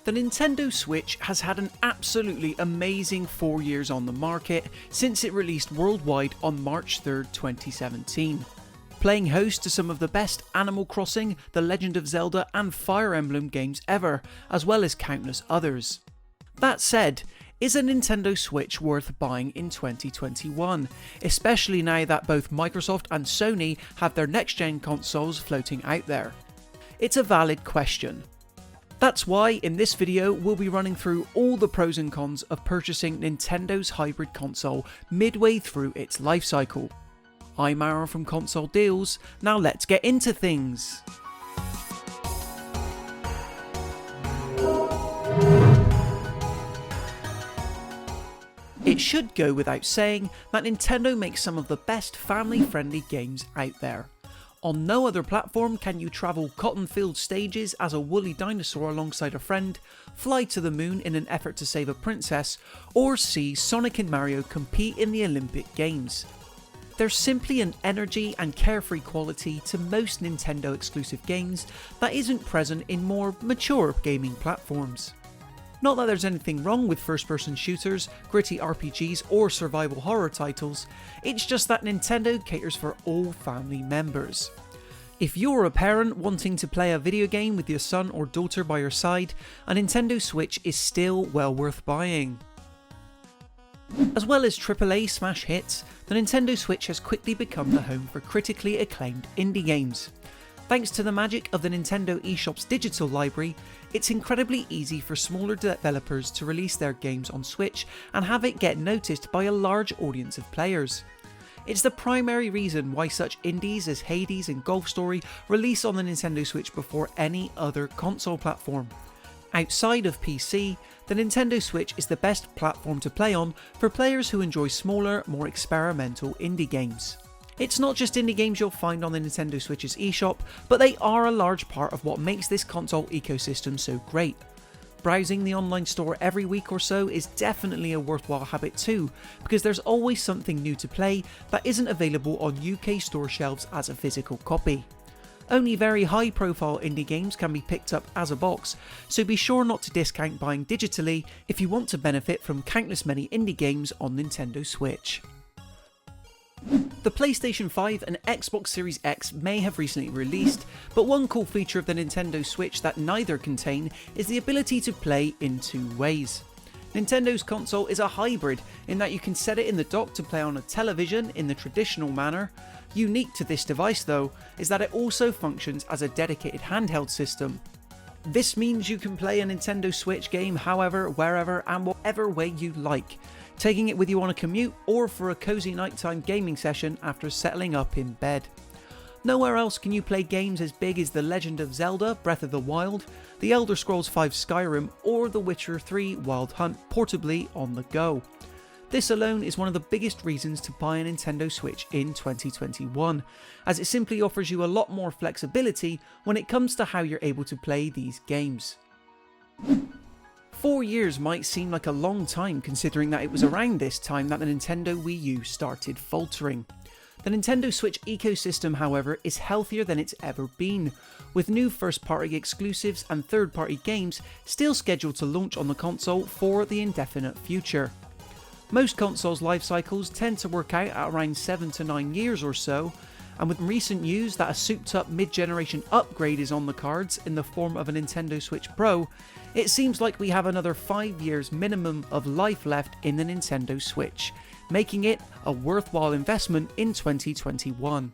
The Nintendo Switch has had an absolutely amazing 4 years on the market since it released worldwide on March 3rd, 2017. Playing host to some of the best Animal Crossing, The Legend of Zelda and Fire Emblem games ever, as well as countless others. That said, is a Nintendo Switch worth buying in 2021, especially now that both Microsoft and Sony have their next-gen consoles floating out there? It's a valid question. That's why in this video we'll be running through all the pros and cons of purchasing Nintendo's hybrid console midway through its life cycle. I'm Aaron from Console Deals, now let's get into things. It should go without saying that Nintendo makes some of the best family-friendly games out there. On no other platform can you travel cotton-filled stages as a woolly dinosaur alongside a friend, fly to the moon in an effort to save a princess, or see Sonic and Mario compete in the Olympic Games. There's simply an energy and carefree quality to most Nintendo exclusive games that isn't present in more mature gaming platforms. Not that there's anything wrong with first-person shooters, gritty RPGs or survival horror titles, it's just that Nintendo caters for all family members. If you're a parent wanting to play a video game with your son or daughter by your side, a Nintendo Switch is still well worth buying. As well as AAA smash hits, the Nintendo Switch has quickly become the home for critically acclaimed indie games. Thanks to the magic of the Nintendo eShop's digital library, it's incredibly easy for smaller developers to release their games on Switch and have it get noticed by a large audience of players. It's the primary reason why such indies as Hades and Golf Story release on the Nintendo Switch before any other console platform. Outside of PC, the Nintendo Switch is the best platform to play on for players who enjoy smaller, more experimental indie games. It's not just indie games you'll find on the Nintendo Switch's eShop, but they are a large part of what makes this console ecosystem so great. Browsing the online store every week or so is definitely a worthwhile habit too, because there's always something new to play that isn't available on UK store shelves as a physical copy. Only very high profile indie games can be picked up as a box, so be sure not to discount buying digitally if you want to benefit from countless many indie games on Nintendo Switch. The PlayStation 5 and Xbox Series X may have recently released, but one cool feature of the Nintendo Switch that neither contain is the ability to play in two ways. Nintendo's console is a hybrid in that you can set it in the dock to play on a television in the traditional manner. Unique to this device though, is that it also functions as a dedicated handheld system. This means you can play a Nintendo Switch game however, wherever and whatever way you like, taking it with you on a commute or for a cozy nighttime gaming session after settling up in bed. Nowhere else can you play games as big as The Legend of Zelda Breath of the Wild, The Elder Scrolls V Skyrim or The Witcher 3 Wild Hunt portably on the go. This alone is one of the biggest reasons to buy a Nintendo Switch in 2021, as it simply offers you a lot more flexibility when it comes to how you're able to play these games. 4 years might seem like a long time considering that it was around this time that the Nintendo Wii U started faltering. The Nintendo Switch ecosystem, however, is healthier than it's ever been, with new first-party exclusives and third-party games still scheduled to launch on the console for the indefinite future. Most consoles' life cycles tend to work out at around 7 to 9 years or so, and with recent news that a souped-up mid-generation upgrade is on the cards in the form of a Nintendo Switch Pro, it seems like we have another 5 years minimum of life left in the Nintendo Switch, making it a worthwhile investment in 2021.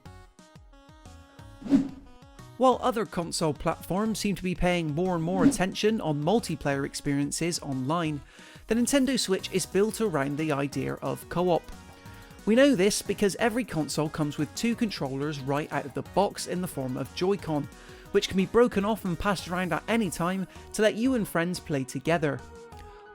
While other console platforms seem to be paying more and more attention on multiplayer experiences online, the Nintendo Switch is built around the idea of co-op. We know this because every console comes with two controllers right out of the box in the form of Joy-Con, which can be broken off and passed around at any time to let you and friends play together.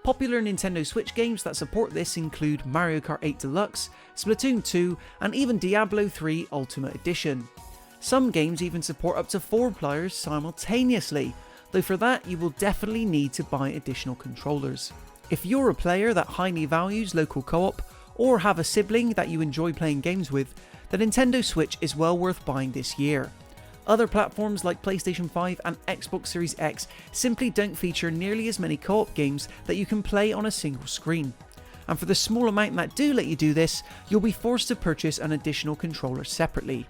Popular Nintendo Switch games that support this include Mario Kart 8 Deluxe, Splatoon 2, and even Diablo 3 Ultimate Edition. Some games even support up to 4 players simultaneously, though for that you will definitely need to buy additional controllers. If you're a player that highly values local co-op, or have a sibling that you enjoy playing games with, the Nintendo Switch is well worth buying this year. Other platforms like PlayStation 5 and Xbox Series X simply don't feature nearly as many co-op games that you can play on a single screen. And for the small amount that do let you do this, you'll be forced to purchase an additional controller separately.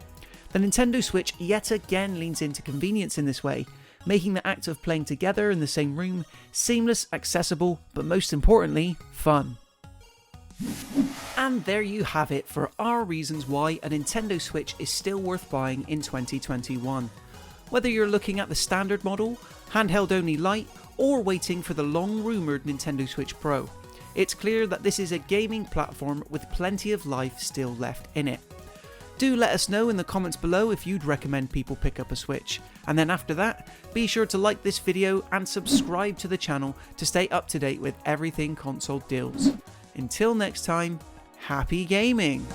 The Nintendo Switch yet again leans into convenience in this way, making the act of playing together in the same room seamless, accessible, but most importantly, fun. And there you have it for our reasons why a Nintendo Switch is still worth buying in 2021. Whether you're looking at the standard model, handheld only Lite, or waiting for the long rumoured Nintendo Switch Pro, it's clear that this is a gaming platform with plenty of life still left in it. Do let us know in the comments below if you'd recommend people pick up a Switch, and then after that, be sure to like this video and subscribe to the channel to stay up to date with everything console deals. Until next time, happy gaming!